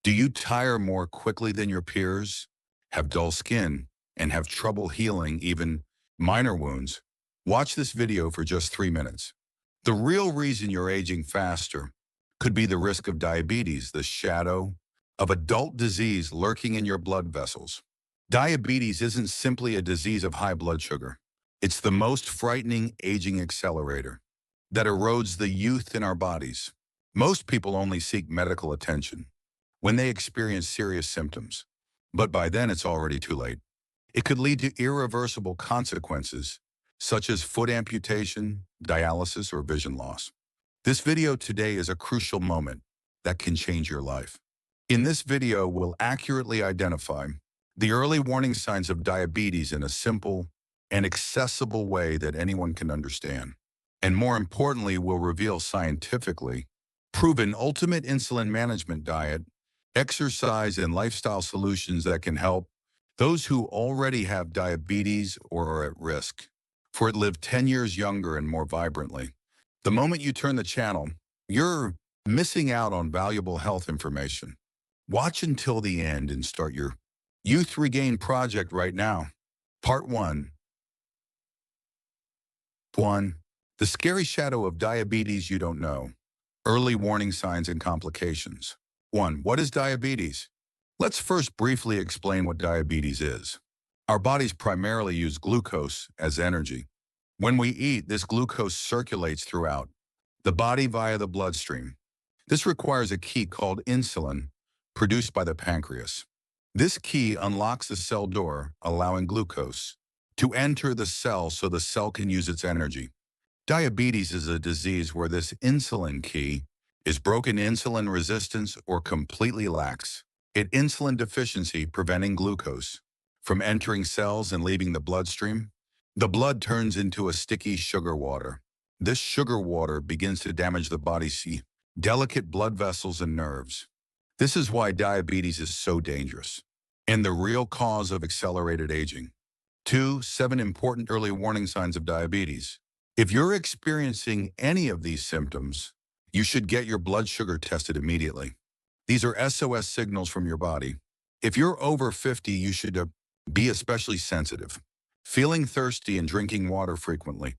Do you tire more quickly than your peers, have dull skin, and have trouble healing even minor wounds? Watch this video for just 3 minutes. The real reason you're aging faster could be the risk of diabetes, the shadow of adult disease lurking in your blood vessels. Diabetes isn't simply a disease of high blood sugar. It's the most frightening aging accelerator that erodes the youth in our bodies. Most people only seek medical attention when they experience serious symptoms, but by then it's already too late. It could lead to irreversible consequences, such as foot amputation, dialysis, or vision loss. This video today is a crucial moment that can change your life. In this video, we'll accurately identify the early warning signs of diabetes in a simple and accessible way that anyone can understand. And more importantly, we'll reveal scientifically proven ultimate insulin management diet, exercise, and lifestyle solutions that can help those who already have diabetes or are at risk for it live 10 years younger and more vibrantly. The moment you turn the channel, you're missing out on valuable health information. Watch until the end and start your Youth Regain project right now. Part 1. 1. The scary shadow of diabetes you don't know. Early warning signs and complications. 1. What is diabetes? Let's first briefly explain what diabetes is. Our bodies primarily use glucose as energy. When we eat, this glucose circulates throughout the body via the bloodstream. This requires a key called insulin, produced by the pancreas. This key unlocks the cell door, allowing glucose to enter the cell so the cell can use its energy. Diabetes is a disease where this insulin key is broken. Insulin resistance or completely lacks insulin deficiency, preventing glucose from entering cells and leaving the bloodstream. The blood turns into a sticky sugar water. This sugar water begins to damage the body's delicate blood vessels and nerves. This is why diabetes is so dangerous and the real cause of accelerated aging. 2. 7 important early warning signs of diabetes. If you're experiencing any of these symptoms, you should get your blood sugar tested immediately. These are SOS signals from your body. If you're over 50, you should be especially sensitive, feeling thirsty and drinking water frequently.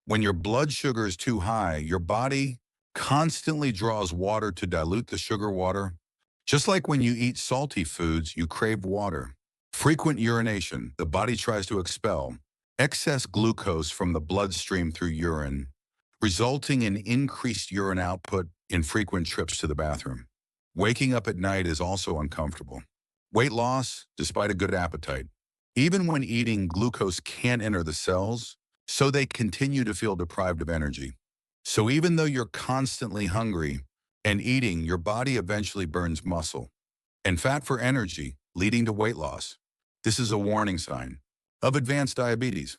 When your blood sugar is too high, your body constantly draws water to dilute the sugar water. Just like when you eat salty foods, you crave water. Frequent urination, the body tries to expel excess glucose from the bloodstream through urine, resulting in increased urine output in frequent trips to the bathroom. Waking up at night is also uncomfortable. Weight loss, despite a good appetite. Even when eating, glucose can't enter the cells, so they continue to feel deprived of energy. So even though you're constantly hungry and eating, your body eventually burns muscle and fat for energy, leading to weight loss. This is a warning sign of advanced diabetes.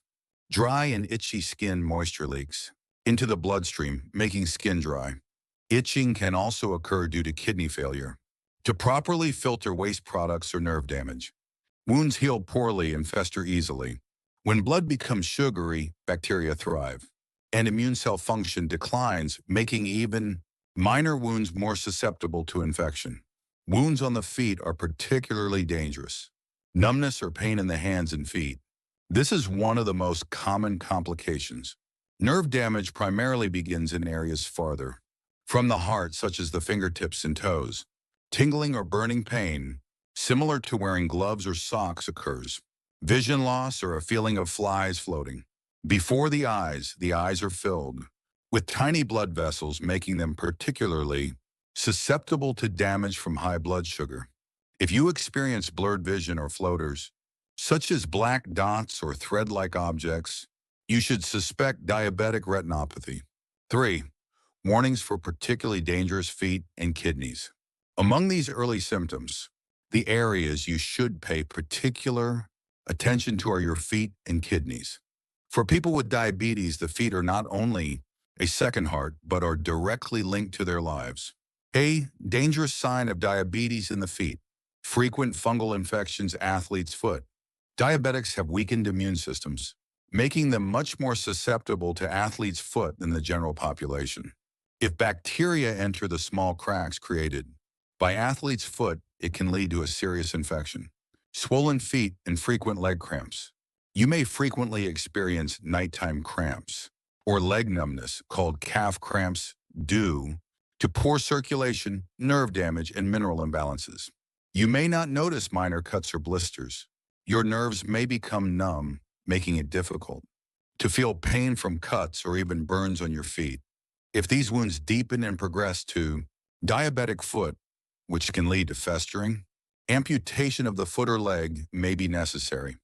Dry and itchy skin, moisture leaks into the bloodstream, making skin dry. Itching can also occur due to kidney failure to properly filter waste products or nerve damage. Wounds heal poorly and fester easily. When blood becomes sugary, bacteria thrive, and immune cell function declines, making even minor wounds more susceptible to infection. Wounds on the feet are particularly dangerous. Numbness or pain in the hands and feet. This is one of the most common complications. Nerve damage primarily begins in areas farther from the heart, such as the fingertips and toes. Tingling or burning pain, similar to wearing gloves or socks, occurs. Vision loss or a feeling of flies floating before the eyes are filled with tiny blood vessels, making them particularly susceptible to damage from high blood sugar. If you experience blurred vision or floaters, such as black dots or thread-like objects, you should suspect diabetic retinopathy. 3. Warnings for particularly dangerous feet and kidneys. Among these early symptoms, the areas you should pay particular attention to are your feet and kidneys. For people with diabetes, the feet are not only a second heart, but are directly linked to their lives. A dangerous sign of diabetes in the feet. Frequent fungal infections, athlete's foot. Diabetics have weakened immune systems, making them much more susceptible to athlete's foot than the general population. If bacteria enter the small cracks created By athlete's foot, it can lead to a serious infection, swollen feet, and frequent leg cramps. You may frequently experience nighttime cramps or leg numbness called calf cramps due to poor circulation, nerve damage, and mineral imbalances. You may not notice minor cuts or blisters. Your nerves may become numb, making it difficult to feel pain from cuts or even burns on your feet. If these wounds deepen and progress to diabetic foot, which can lead to festering, amputation of the foot or leg may be necessary.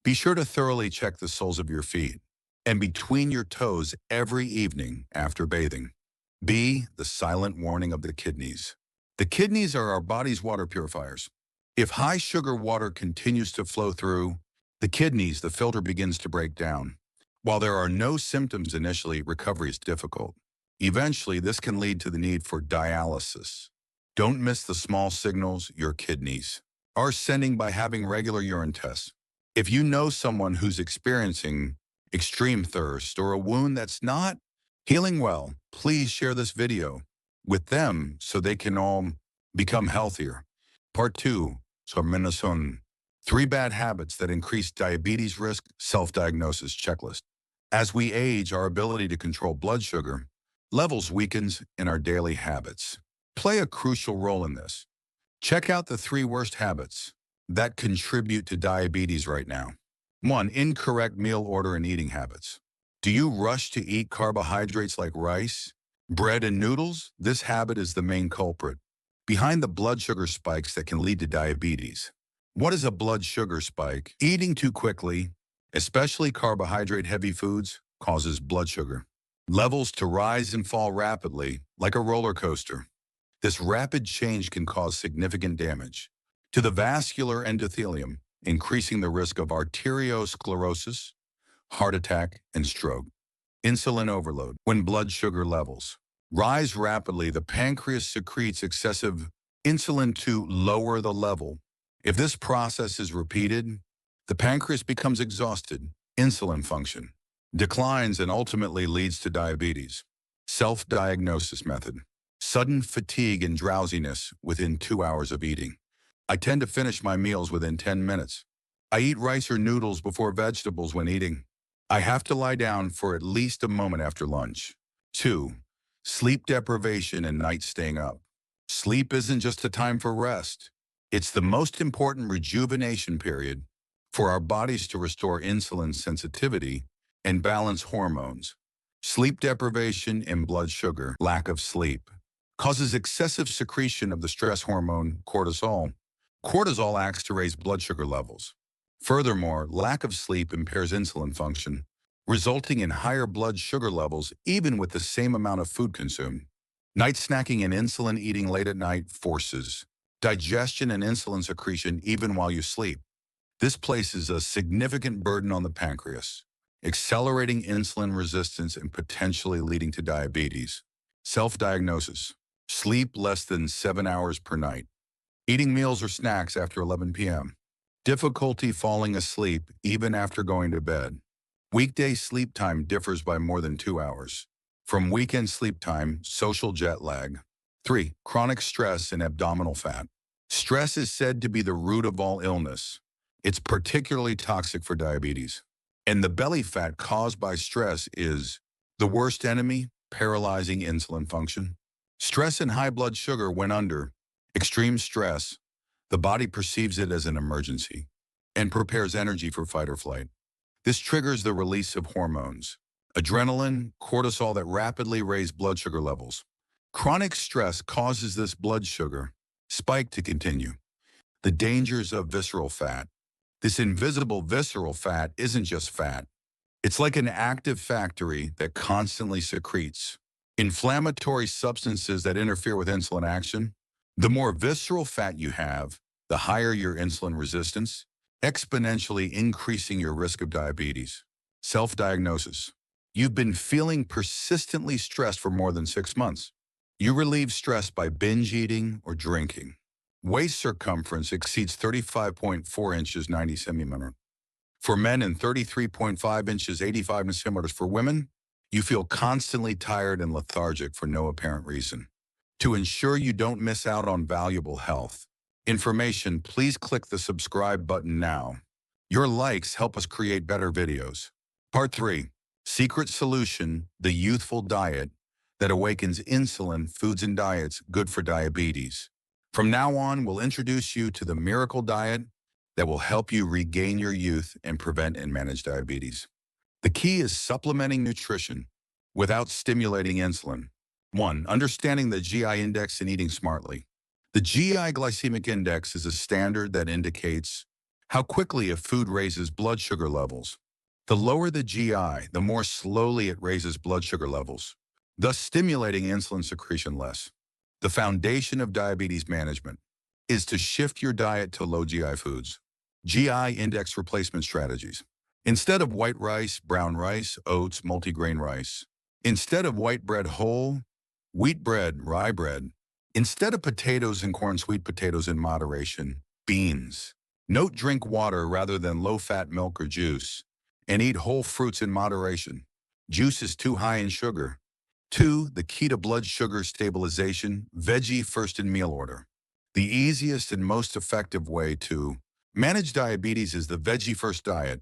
Be sure to thoroughly check the soles of your feet and between your toes every evening after bathing. B. The silent warning of the kidneys. The kidneys are our body's water purifiers. If high sugar water continues to flow through the kidneys, the filter begins to break down. While there are no symptoms initially, recovery is difficult. Eventually, this can lead to the need for dialysis. Don't miss the small signals your kidneys are sending by having regular urine tests. If you know someone who's experiencing extreme thirst or a wound that's not healing well, please share this video with them so they can all become healthier. Part 2, Sorminason. 3 bad habits that increase diabetes risk, self-diagnosis checklist. As we age, our ability to control blood sugar levels weakens in our daily habits. Play a crucial role in this. Check out the 3 worst habits that contribute to diabetes right now. 1. Incorrect meal order and eating habits. Do you rush to eat carbohydrates like rice, bread, and noodles? This habit is the main culprit behind the blood sugar spikes that can lead to diabetes. What is a blood sugar spike? Eating too quickly, especially carbohydrate-heavy foods, causes blood sugar levels to rise and fall rapidly, like a roller coaster. This rapid change can cause significant damage to the vascular endothelium, increasing the risk of arteriosclerosis, heart attack, and stroke. Insulin overload. When blood sugar levels rise rapidly, the pancreas secretes excessive insulin to lower the level. If this process is repeated, the pancreas becomes exhausted. Insulin function declines and ultimately leads to diabetes. Self-diagnosis method. Sudden fatigue and drowsiness within 2 hours of eating. I tend to finish my meals within 10 minutes. I eat rice or noodles before vegetables when eating. I have to lie down for at least a moment after lunch. 2. Sleep deprivation and night staying up. Sleep isn't just a time for rest. It's the most important rejuvenation period for our bodies to restore insulin sensitivity and balance hormones. Sleep deprivation and blood sugar, lack of sleep, causes excessive secretion of the stress hormone cortisol. Cortisol acts to raise blood sugar levels. Furthermore, lack of sleep impairs insulin function, resulting in higher blood sugar levels even with the same amount of food consumed. Night snacking and insulin eating late at night forces digestion and insulin secretion even while you sleep. This places a significant burden on the pancreas, accelerating insulin resistance and potentially leading to diabetes. Self-diagnosis. Sleep less than 7 hours per night. Eating meals or snacks after 11 p.m. Difficulty falling asleep even after going to bed. Weekday sleep time differs by more than 2 hours. From weekend sleep time, social jet lag. 3. Chronic stress and abdominal fat. Stress is said to be the root of all illness. It's particularly toxic for diabetes. And the belly fat caused by stress is the worst enemy, paralyzing insulin function. Stress and high blood sugar when under extreme stress, the body perceives it as an emergency and prepares energy for fight or flight. This triggers the release of hormones, adrenaline, cortisol that rapidly raise blood sugar levels. Chronic stress causes this blood sugar spike to continue. The dangers of visceral fat. This invisible visceral fat isn't just fat. It's like an active factory that constantly secretes inflammatory substances that interfere with insulin action. The more visceral fat you have, the higher your insulin resistance, exponentially increasing your risk of diabetes. Self-diagnosis. You've been feeling persistently stressed for more than 6 months. You relieve stress by binge eating or drinking. Waist circumference exceeds 35.4 inches, 90 centimeters. For men and 33.5 inches, 85 centimeters. For women, you feel constantly tired and lethargic for no apparent reason. To ensure you don't miss out on valuable health information, please click the subscribe button now. Your likes help us create better videos. Part 3. Secret Solution, the youthful diet that awakens insulin, foods and diets good for diabetes. From now on, we'll introduce you to the miracle diet that will help you regain your youth and prevent and manage diabetes. The key is supplementing nutrition without stimulating insulin. 1. Understanding the GI index and eating smartly. The GI glycemic index is a standard that indicates how quickly a food raises blood sugar levels. The lower the GI, the more slowly it raises blood sugar levels, thus stimulating insulin secretion less. The foundation of diabetes management is to shift your diet to low GI foods. GI index replacement strategies. Instead of white rice, brown rice, oats, multigrain rice. Instead of white bread, whole wheat bread, rye bread. Instead of potatoes and corn, sweet potatoes in moderation, beans. Note: drink water rather than low-fat milk or juice, and eat whole fruits in moderation. Juice is too high in sugar. 2. The key to blood sugar stabilization, veggie first in meal order. The easiest and most effective way to manage diabetes is the veggie first diet.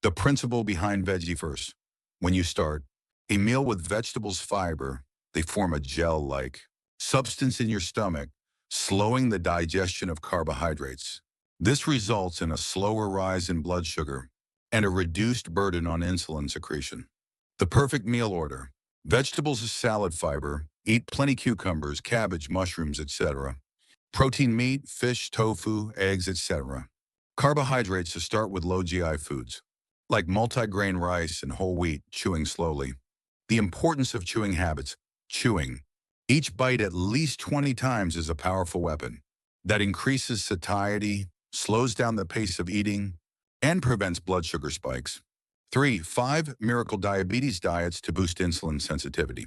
The principle behind veggie first: when you start a meal with vegetables fiber, they form a gel-like substance in your stomach, slowing the digestion of carbohydrates. This results in a slower rise in blood sugar and a reduced burden on insulin secretion. The perfect meal order: vegetables is salad fiber, eat plenty cucumbers, cabbage, mushrooms, etc. Protein: meat, fish, tofu, eggs, etc. Carbohydrates: to start with low GI foods, like multigrain rice and whole wheat, chewing slowly. The importance of chewing habits. Chewing each bite at least 20 times is a powerful weapon that increases satiety, slows down the pace of eating, and prevents blood sugar spikes. 3. 5 miracle diabetes diets to boost insulin sensitivity.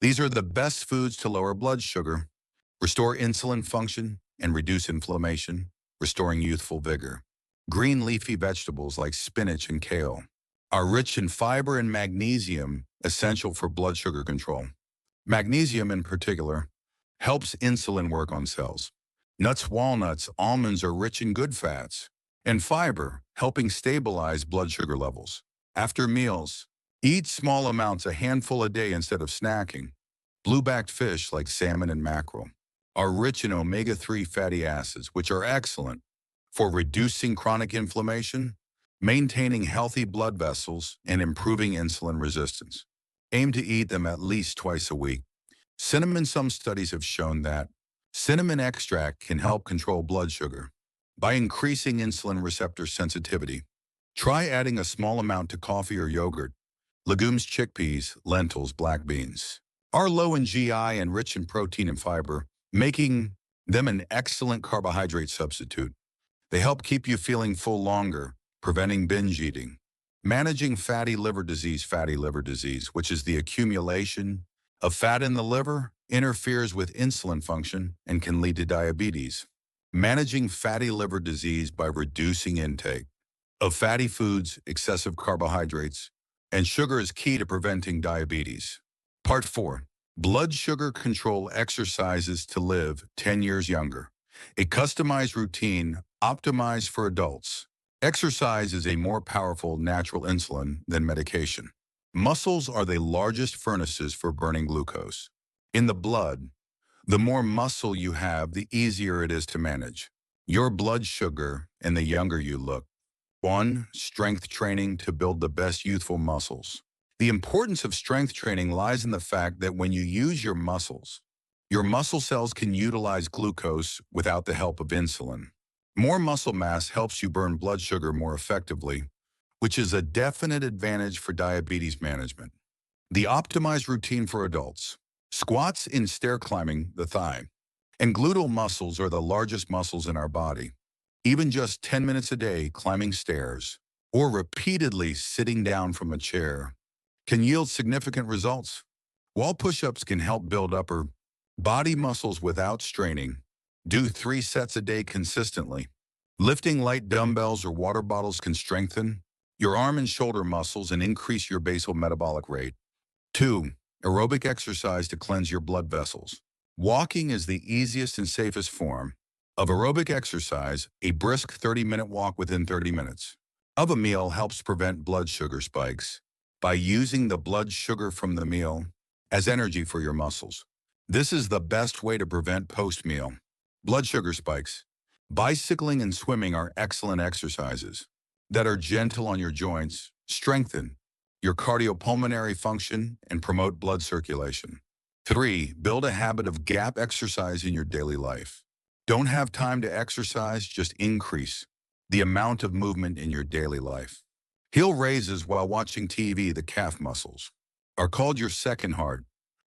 These are the best foods to lower blood sugar, restore insulin function, and reduce inflammation, restoring youthful vigor. Green leafy vegetables like spinach and kale are rich in fiber and magnesium, essential for blood sugar control. Magnesium, in particular, helps insulin work on cells. Nuts, walnuts, almonds are rich in good fats and fiber, helping stabilize blood sugar levels. After meals, eat small amounts, a handful a day instead of snacking. Blue-backed fish like salmon and mackerel are rich in omega-3 fatty acids, which are excellent for reducing chronic inflammation, maintaining healthy blood vessels, and improving insulin resistance. Aim to eat them at least twice a week. Cinnamon: some studies have shown that cinnamon extract can help control blood sugar by increasing insulin receptor sensitivity. Try adding a small amount to coffee or yogurt. Legumes: chickpeas, lentils, black beans are low in GI and rich in protein and fiber, making them an excellent carbohydrate substitute. They help keep you feeling full longer, preventing binge eating. Managing fatty liver disease: fatty liver disease, which is the accumulation of fat in the liver, interferes with insulin function and can lead to diabetes. Managing fatty liver disease by reducing intake of fatty foods, excessive carbohydrates, and sugar is key to preventing diabetes. Part 4. Blood sugar control exercises to live 10 years younger. A customized routine optimized for adults. Exercise is a more powerful natural insulin than medication. Muscles are the largest furnaces for burning glucose in the blood. The more muscle you have, the easier it is to manage your blood sugar and the younger you look. 1. Strength training to build the best youthful muscles. The importance of strength training lies in the fact that when you use your muscle cells can utilize glucose without the help of insulin. More muscle mass helps you burn blood sugar more effectively, which is a definite advantage for diabetes management. The optimized routine for adults. Squats in stair climbing: the thigh and gluteal muscles are the largest muscles in our body. Even just 10 minutes a day climbing stairs or repeatedly sitting down from a chair can yield significant results. Wall push-ups can help build upper body muscles without straining. Do 3 sets a day consistently. Lifting light dumbbells or water bottles can strengthen your arm and shoulder muscles and increase your basal metabolic rate. 2. Aerobic exercise to cleanse your blood vessels. Walking is the easiest and safest form of aerobic exercise. A brisk 30-minute walk within 30 minutes of a meal helps prevent blood sugar spikes by using the blood sugar from the meal as energy for your muscles. This is the best way to prevent post-meal blood sugar spikes. Bicycling and swimming are excellent exercises that are gentle on your joints, strengthen your cardiopulmonary function, and promote blood circulation. 3. Build a habit of gap exercise in your daily life. Don't have time to exercise, just increase the amount of movement in your daily life. Heel raises while watching TV, the calf muscles, are called your second heart.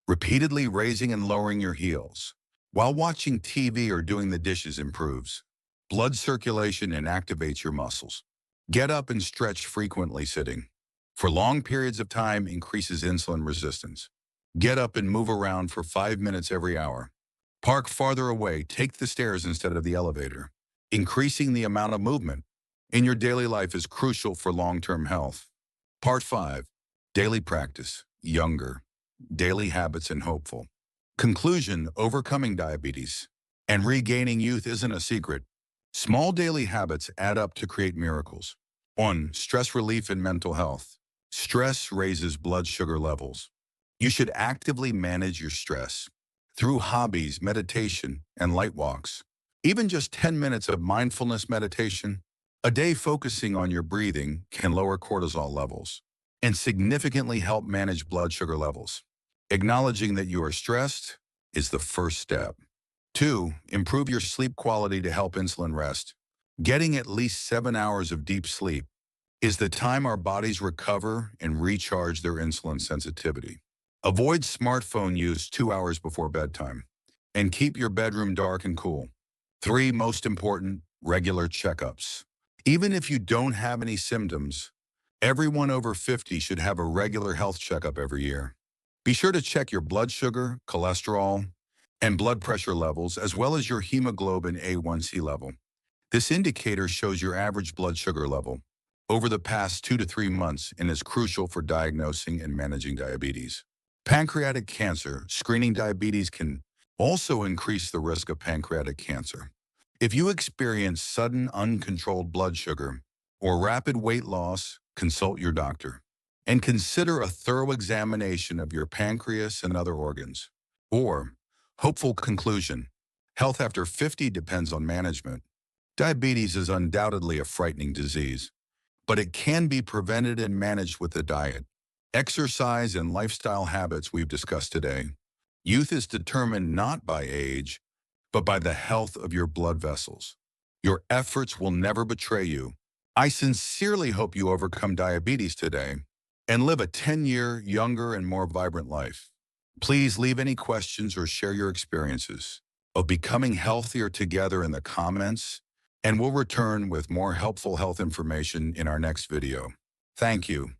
Repeatedly raising and lowering your heels while watching TV or doing the dishes improves blood circulation and activates your muscles. Get up and stretch frequently. Sitting for long periods of time increases insulin resistance. Get up and move around for 5 minutes every hour. Park farther away. Take the stairs instead of the elevator. Increasing the amount of movement in your daily life is crucial for long-term health. Part 5. Daily practice. Younger. Daily habits and hopeful. Conclusion: overcoming diabetes and regaining youth isn't a secret. Small daily habits add up to create miracles. 1. Stress relief and mental health. Stress raises blood sugar levels. You should actively manage your stress through hobbies, meditation, and light walks. Even just 10 minutes of mindfulness meditation a day focusing on your breathing can lower cortisol levels and significantly help manage blood sugar levels. Acknowledging that you are stressed is the first step. 2. Improve your sleep quality to help insulin rest. Getting at least 7 hours of deep sleep is the time our bodies recover and recharge their insulin sensitivity. Avoid smartphone use 2 hours before bedtime and keep your bedroom dark and cool. 3. Most important, regular checkups. Even if you don't have any symptoms, everyone over 50 should have a regular health checkup every year. Be sure to check your blood sugar, cholesterol, and blood pressure levels, as well as your hemoglobin A1C level. This indicator shows your average blood sugar level over the past 2 to 3 months and is crucial for diagnosing and managing diabetes. Pancreatic cancer. Screening diabetes can also increase the risk of pancreatic cancer. If you experience sudden uncontrolled blood sugar or rapid weight loss, consult your doctor and consider a thorough examination of your pancreas and other organs. 4. Hopeful conclusion. Health after 50 depends on management. Diabetes is undoubtedly a frightening disease, but it can be prevented and managed with the diet, exercise, and lifestyle habits we've discussed today. Youth is determined not by age, but by the health of your blood vessels. Your efforts will never betray you. I sincerely hope you overcome diabetes today and live a 10-year younger and more vibrant life. Please leave any questions or share your experiences of becoming healthier together in the comments, and we'll return with more helpful health information in our next video. Thank you.